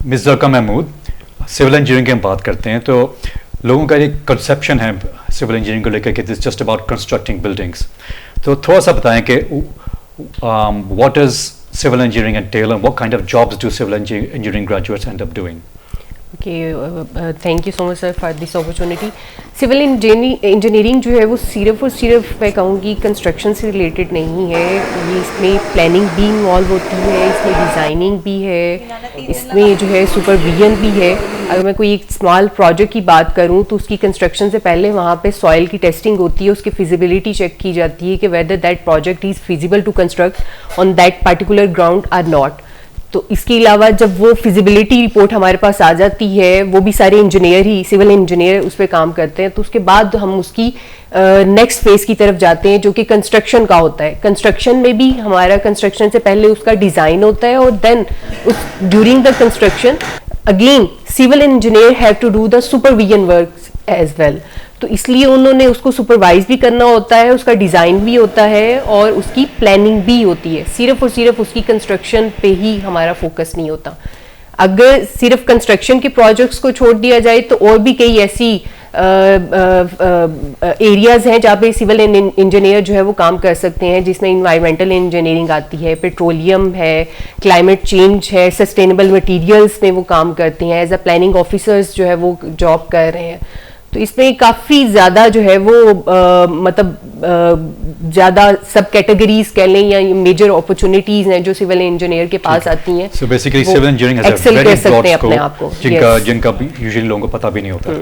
Miss Zarka Mahmood, civil engineering की हम बात करते हैं तो लोगों का एक कंसेप्शन है सिविल इंजीनियरिंग को लेकर कि this just about constructing buildings. तो थोड़ा सा बताएं कि what is civil engineering entail and what kind of jobs do civil engineering graduates end up doing? Okay, thank you so much sir for this opportunity. Civil engineering जो है वो सिर्फ और सिर्फ मैं कहूँगी कंस्ट्रक्शन से रिलेटेड नहीं है। ये इसमें प्लानिंग भी इन्वॉल्व होती है, इसमें डिज़ाइनिंग भी है, इसमें जो है सुपरविजन भी है। अगर मैं कोई एक स्मॉल प्रोजेक्ट की बात करूँ तो उसकी कंस्ट्रक्शन से पहले वहाँ पे सॉइल की टेस्टिंग होती है, उसकी फिजिबिलिटी चेक की जाती है कि whether that project is feasible to construct on that particular ground or not. तो इसके अलावा जब वो फिजिबिलिटी रिपोर्ट हमारे पास आ जाती है, वो भी सारे इंजीनियर ही सिविल इंजीनियर उस पर काम करते हैं, तो उसके बाद हम उसकी नेक्स्ट फेज की तरफ जाते हैं जो कि कंस्ट्रक्शन का होता है। कंस्ट्रक्शन में भी हमारा कंस्ट्रक्शन से पहले उसका डिज़ाइन होता है और देन उस during the construction again civil engineer have to do the supervision work as well. तो इसलिए उन्होंने उसको सुपरवाइज भी करना होता है, उसका डिज़ाइन भी होता है और उसकी प्लानिंग भी होती है। सिर्फ और सिर्फ उसकी कंस्ट्रक्शन पे ही हमारा फोकस नहीं होता। अगर सिर्फ कंस्ट्रक्शन के प्रोजेक्ट्स को छोड़ दिया जाए तो और भी कई ऐसी एरियाज हैं जहाँ पे सिविल इंजीनियर जो है वो काम कर सकते हैं, जिसमें इन्वायरमेंटल इंजीनियरिंग आती है, पेट्रोलियम है, क्लाइमेट चेंज है, सस्टेनेबल मटेरियल्स में वो काम करते हैं, एज अ प्लानिंग ऑफिसर्स जो है वो जॉब कर रहे हैं। तो इसमें काफ़ी ज़्यादा जो है वो ज़्यादा सब कैटेगरीज कह लें या मेजर अपॉर्चुनिटीज़ हैं जो सिविल इंजीनियर के पास आती हैं। So basically civil engineering has a very broad scope जिनका यूजुअली लोगों को पता भी नहीं होता।